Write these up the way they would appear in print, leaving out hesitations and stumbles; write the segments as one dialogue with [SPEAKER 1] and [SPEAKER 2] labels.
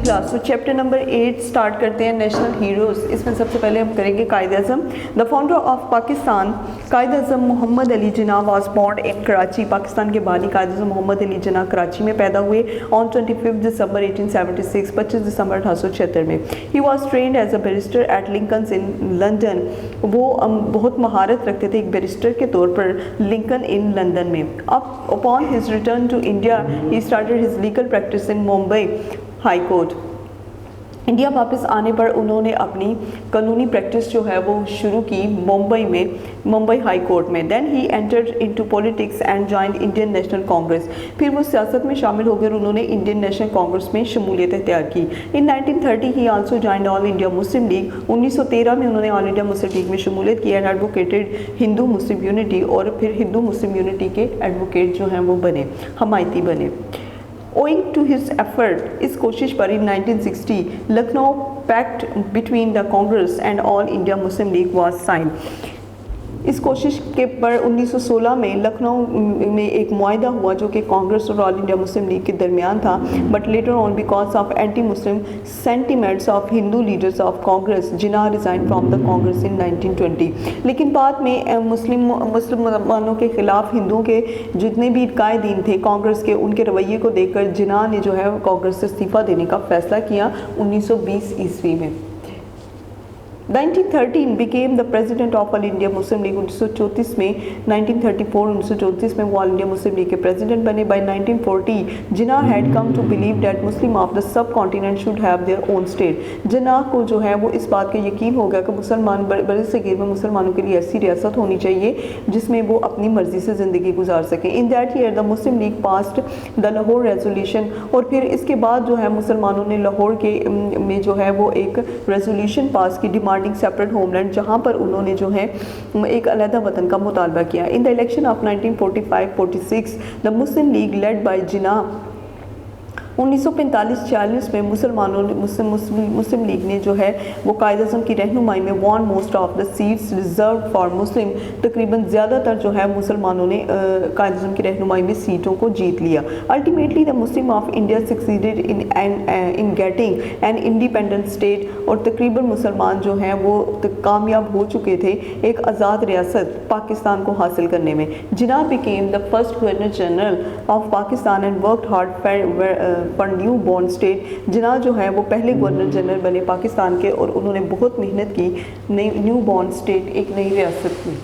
[SPEAKER 1] Class, तो chapter number 8 start करते हैं, नेशनल हीरोज़। इसमें सबसे पहले हम करेंगे Quaid Azam. The founder of Pakistan Quaid Azam Mohammad Ali Jinnah was born in Karachi. Pakistan के बानी कायद अज़म मोहम्मद अली जिन्ना कराची में पैदा हुए ऑन 25 दिसंबर 1876, 25 दिसंबर 1876 में। He was trained as a barrister at Lincoln's Inn London. वो बहुत महारत रखते थे एक बैरिस्टर के तौर पर लिंकन इन लंदन में। Upon his return to India he started his legal practice in Mumbai High Court. India वापस आने पर उन्होंने अपनी कानूनी प्रैक्टिस जो है वो शुरू की मुंबई में, मुंबई हाई कोर्ट में। Then he entered into politics and joined Indian National Congress. फिर वो सियासत में शामिल हो गए और उन्होंने इंडियन नेशनल कांग्रेस में शमूलियत इख्तियार की। इन 1930 ही also joined all India Muslim league. 1913 में उन्होंने ऑल इंडिया मुस्लिम लीग में शमूलियत की and advocated Hindu Muslim unity, और फिर हिंदू मुस्लिम यूनिटी के एडवोकेट जो हैं वो बने, हमायती बने। Owing to his effort, इस कोशिश पर in 1960 Lucknow Pact between the Congress and All India Muslim League was signed. इस कोशिश के पर 1916 में लखनऊ में एक मुआहदा हुआ जो कि कांग्रेस और ऑल इंडिया मुस्लिम लीग के दरमियान था। But later on because of anti Muslim sentiments of Hindu leaders of Congress Jinnah resign from the Congress in 1920। लेकिन बाद में मुसलमानों के खिलाफ हिंदुओं के जितने भी कायदीन थे कांग्रेस के, उनके रवैये को देखकर जिन्ना ने जो है कांग्रेस से इस्तीफ़ा देने का फैसला किया 1920 ईस्वी में। 1913 became the president of All India Muslim League। 1934 में 1934 में वो ऑल इंडिया मुस्लिम लीग के प्रेसिडेंट बने। By 1940 Jinnah had come to believe that Muslim of the subcontinent should have their own state. Jinnah को जो है वो इस बात का यकीन हो गया कि मुसलमान बड़े सगीर में मुसलमानों के लिए ऐसी रियासत होनी चाहिए जिसमें वो अपनी मर्जी से ज़िंदगी गुजार सकें। In that year the Muslim league passed the Lahore resolution. और फिर इसके बाद जो है मुसलमानों ने लाहौर के में जो है वो एक रेजोल्यूशन पास की डिमांडिंग सेपरेट होमलैंड, जहां पर उन्होंने जो है एक अलहदा वतन का मुतालबा किया। In the election of 1945-46 the Muslim League led by Jinnah. 1945-46 में मुस्लिम लीग ने जो है वो कायद अज़म की रहनुमाई में won most of the seats reserve for Muslim. तकरीबन ज़्यादातर जो है मुसलमानों ने कायद अज़म की रहनुमाई में सीटों को जीत लिया। Ultimately the Muslim of India succeeded in getting an independent state. और तकरीबन मुसलमान जो हैं वो कामयाब हो चुके थे एक आज़ाद रियासत पाकिस्तान को हासिल करने में। Jinnah became the first governor general of Pakistan and worked hard for new born state. Jinnah जो है वो पहले गवर्नर जनरल बने पाकिस्तान के और उन्होंने बहुत मेहनत की नई न्यू बॉर्न स्टेट, एक नई रियासत में।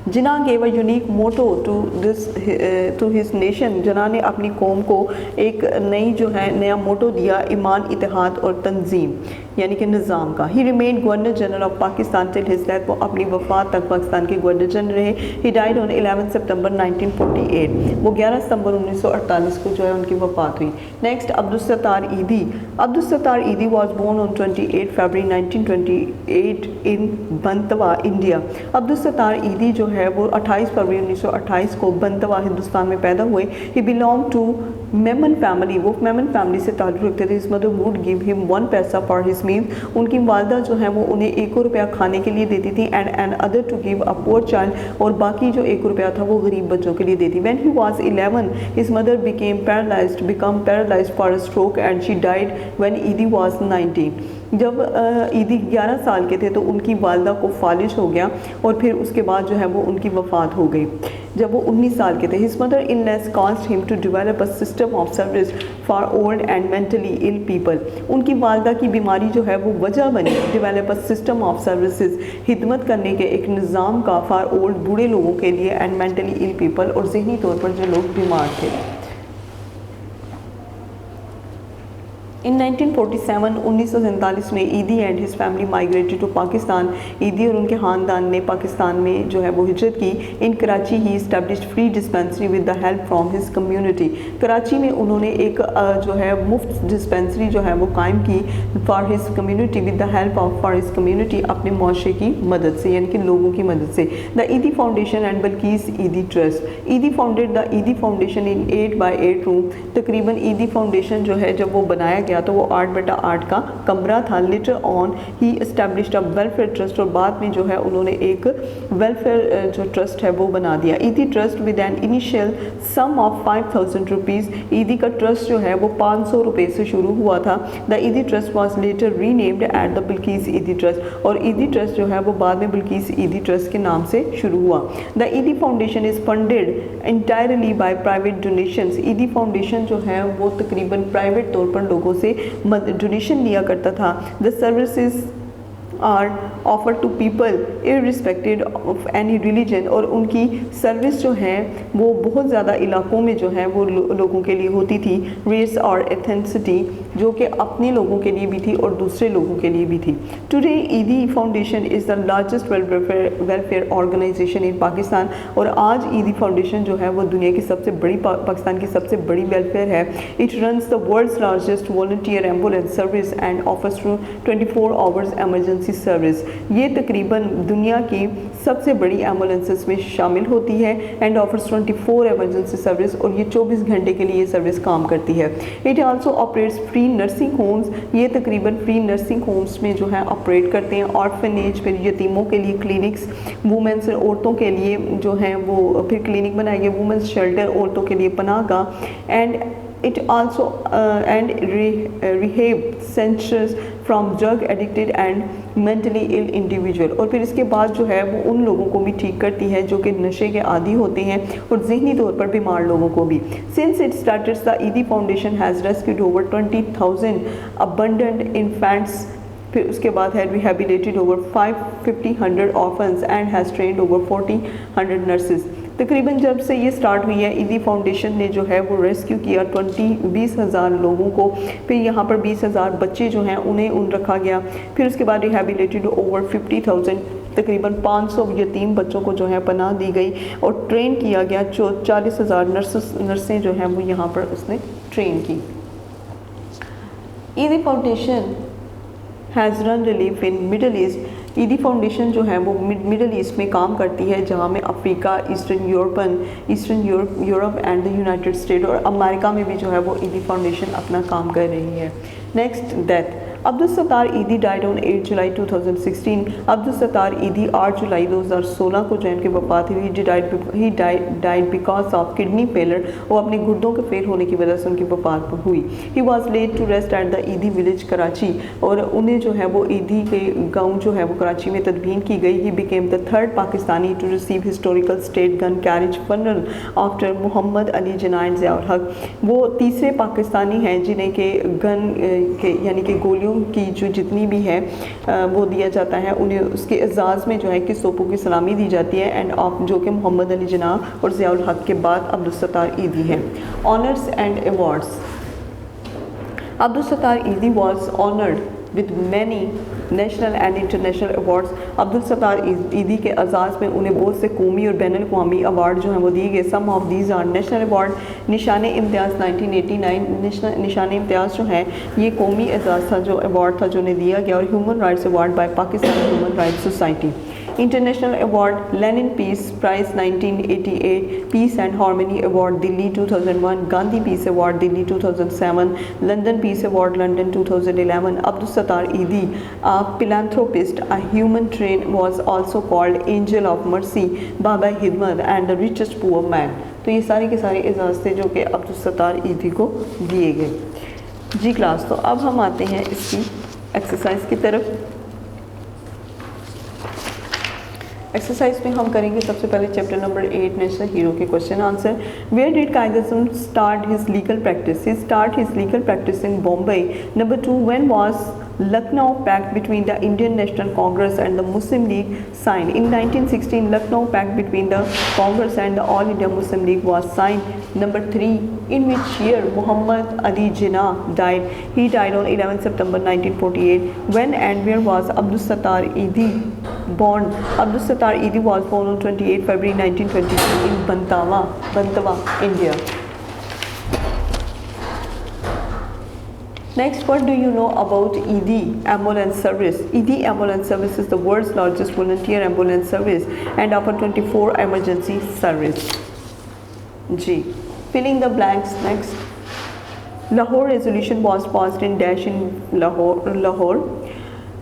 [SPEAKER 1] Jinnah gave a unique motto to his nation. Jinnah ने अपनी कौम को एक नई जो है नया मोटो दिया, ईमान, इत्तेहाद और तंजीम यानी कि निज़ाम का। He remain governor general of Pakistan till his death. वो अपनी वफात तक पाकिस्तान के गवर्नर जनरल रहे। ही डाइड ऑन 11 सितंबर 1948। वो 11 सितंबर 1948 को जो है उनकी वफात हुई। नेक्स्ट अब्दुल सत्तार ईदी। Abdul Sattar Edhi was born on 28 February 1928 in Bantva, India. Abdul Sattar Edhi जो है वो 28 फरवरी 1928 को बंतवा हिंदुस्तान में पैदा हुए। ही बिलोंग टू मेमन फैमिली। वो मेमन फैमिली से ताल्लुक़ रखते थे। His mother would give him 1 पैसा फॉर हिज मील्स। उनकी वालदा जो है वो उन्हें 1 रुपया खाने के लिए देती थी and other to give a poor child. और बाकी जो 1 रुपया था वो गरीब बच्चों के लिए देती। When he was 11 his mother become paralysed for a stroke and she died when ईदी वाज 19। जब ईदी 11 साल के थे तो उनकी वालदा को फालिज हो गया और फिर उसके बाद जो है वो उनकी वफ़ात हो गई जब वो 19 साल के थे। His mother illness cost him to develop a system of service for old and mentally ill people. उनकी वालदा की बीमारी जो है वो वजह बनी develop a system of services, हिदमत करने के एक निज़ाम का फॉर ओल्ड, बूढ़े लोगों के लिए, एंड मेंटली इल पीपल, और जहनी तौर पर जो लोग बीमार थे। इन 1947 1947 में Edhi and his family migrated to Pakistan. Edhi और उनके ख़ानदान ने पाकिस्तान में जो है वो हिजरत की। In Karachi he established free dispensary with the help from his community. Karachi में उन्होंने एक जो है मुफ्त डिस्पेंसरी जो है वो कायम की for his community with the help of for his community, अपने मुआशरे की मदद से यानी कि लोगों की मदद से। द ईदी फाउंडेशन एंड बल्कीस ईदी ट्रस्ट। ईदी फाउंडेड द ईदी फाउंडेशन इन 8 by 8 रूम। तकरीबन ईदी फाउंडेशन जो है जब वो बनाया गया तो वो 8/8 का कमरा था। Later on he established a welfare trust, और बाद में जो है उन्होंने एक वेलफेयर जो ट्रस्ट है वो बना दिया। Edhi Trust with an initial sum of 5000 rupees, Edhi का ट्रस्ट जो है वो 500 रुपये से शुरू हुआ था। द ईदी trust was later renamed at the Bilkis ईदी ट्रस्ट, और ईदी ट्रस्ट जो है वो बाद में बिल्किस ईदी ट्रस्ट के नाम से शुरू हुआ। द ईदी foundation is funded entirely by private donations, ईदी फाउंडेशन जो है वो तकरीबन प्राइवेट तौर पर लोगों से डोनेशन लिया करता था। The services are offer to people irrespected of any religion, और उनकी सर्विस जो है वो बहुत ज़्यादा इलाकों में जो है वो लोगों के लिए होती थी। रेस और एथेंसिटी, जो कि अपने लोगों के लिए भी थी और दूसरे लोगों के लिए भी थी। Today Edhi foundation is the largest welfare organisation in Pakistan, और आज ईदी फाउंडेशन जो है वो दुनिया की सबसे बड़ी पाकिस्तान की सबसे बड़ी वेलफेयर है। It runs the world's largest volunteer ambulance service and offers 24 hours emergency service. ये तकरीबन दुनिया की सबसे बड़ी एम्बुलेंसेस में शामिल होती है एंड ऑफर्स 24 एमरजेंसी सर्विस, और ये 24 घंटे के लिए ये सर्विस काम करती है। It also operates free nursing homes, ये तकरीबन फ्री नर्सिंग होम्स में जो है ऑपरेट करते हैं। ऑर्फनेज, फिर यतीमों के लिए क्लिनिक्स, वुमेंस औरतों के लिए जो है वो फिर क्लिनिक बनाए गए, वुमेंस शेल्टर औरतों के लिए पनाहगाह, and it also and rehab centers from drug addicted and mentally ill individual, और फिर इसके बाद जो है वो उन लोगों को भी ठीक करती है जो कि नशे के आदी होते हैं और जहनी तौर पर बीमार लोगों को भी। Since it started, the ईदी foundation has rescued over 20,000 abandoned infants, फिर उसके बाद है rehabilitated over 550 orphans and has trained over 40 nurses। तकरीबन जब से ये स्टार्ट हुई है ईदी फाउंडेशन ने जो है वो रेस्क्यू किया 20,000 लोगों को, फिर यहाँ पर 20,000 बच्चे जो हैं उन्हें रखा गया, फिर उसके बाद रिहेबिलिटेटेड ओवर 50,000 तकरीबन 500 यतीम बच्चों को जो है पनाह दी गई और ट्रेन किया गया। 40,000 नर्सें जो हैं वो यहाँ पर उसने ट्रेन की। ईदी foundation has run relief in middle east, ईदी फाउंडेशन जो है वो मिडल ईस्ट में काम करती है, जहाँ में Africa, eastern Europe and the United state और अमेरिका में भी जो है वो ईदी फाउंडेशन अपना काम कर रही है। Next, death. अब्दुल सत्तार ईदी डाइड ऑन 8 जुलाई 2016। अब्दुल सत्तार ईदी 8 जुलाई 2016 को जो इनकी वफात हुई। He died because of kidney failure, वो अपने गुर्दों के फेल होने की वजह से उनकी वफात हुई। He was laid to rest at the Edhi Village Karachi, और उन्हें जो है वो ईदी के गाँव जो है वो कराची में तदफीन की गई। He became the third Pakistani to receive historical state gun carriage funeral after Mohammad Ali Jinnah and Ziaul Haq. वो तीसरे पाकिस्तानी हैं जिन्हें के गन के यानी कि गोलियों की जो जितनी भी है वो दिया जाता है, उन्हें उसके एजाज़ में जो है कि तोपों की सलामी दी जाती है एंड ऑफ, जो कि मोहम्मद अली जिन्ना और ज़ियाउल हक के बाद अब्दुल सत्तार ईदी हैं। Honours and awards. Abdul Sattar Edhi was honoured with many national and international awards। Abdul Sattar Edhi के एजाज़ में उन्हें बहुत से कौमी और बैनुल अक़वामी अवार्ड जो हैं वो दिए गए। Some of these are national award, Nishan Imtiaz 1989, निशान इम्तियाज़ जो है ये कौमी एजाज़ था, जो अवार्ड था जो उन्हें दिया गया, और human rights award by Pakistan Human Rights Society. International award Lenin Peace Prize 1988, Peace and Harmony Award Delhi 2001, Gandhi Peace Award Delhi 2007, London Peace Award London 2011। Abdul Sattar Edhi a philanthropist, a human train was also called angel of mercy, Baba हिदमत and the richest poor man। तो ये सारे के सारे एजाज़ थे जो कि अब्दुल सत्तार ईदी को दिए गए। जी क्लास, तो अब हम आते हैं इसकी एक्सरसाइज की तरफ। एक्सरसाइज में हम करेंगे सबसे पहले चैप्टर नंबर 8 नेशनल हीरो के question answer. Where did Quaid-e-Azam start his legal practice? He start his legal practice in Bombay. Number 2, when was Lucknow Pact between the Indian National Congress and the Muslim League signed? In 1916, Lucknow Pact between the Congress and the All India Muslim League was signed. Number 3, in which year Muhammad Ali Jinnah died? He died on 11 September 1948. When and where was Abdul Sattar Eidi born? Abdul Sattar Eidi was born on 28 February 1922 in Bantava, India. Next, what do you know about ED ambulance service? ED ambulance service is the world's largest volunteer ambulance service and offer 24 emergency service. G. Filling the blanks. Next. Lahore resolution was passed in dash in Lahore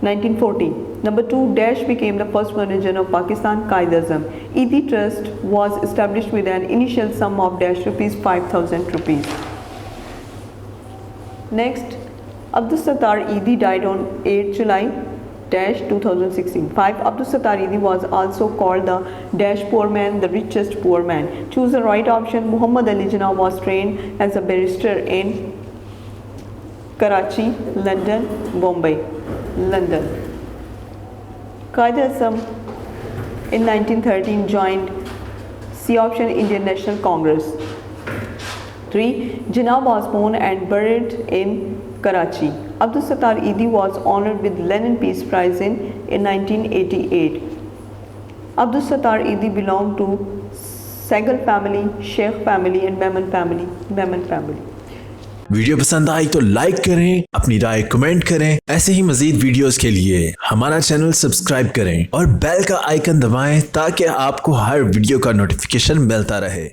[SPEAKER 1] 1940. Number 2, dash became the first manager of Pakistan, Qaid-e-Azam. Eidi Trust was established with an initial sum of dash rupees 5,000 rupees. Next, Abdul Sattar Eidi died on 8 July 2016. 5. Abdul Sattar Eidi was also called the dash poor man, the richest poor man. Choose the right option. Muhammad Ali Jinnah was trained as a barrister in Karachi, London, Bombay, London. Qaid-e-Azam in 1913 joined C option Indian National Congress. 3. Jinnah was born and buried in Karachi. Abdul Sattar Eidi was honored with Lenin Peace Prize in 1988. Abdul Sattar Eidi belonged to Sehgal family, Sheikh family and Memon family.
[SPEAKER 2] Video पसंद आई तो like करें, अपनी राय comment करें। ऐसे ही मजीद videos के लिए हमारा channel subscribe करें और बेल का आइकन दबाएं ताकि आपको हर वीडियो का नोटिफिकेशन मिलता रहे।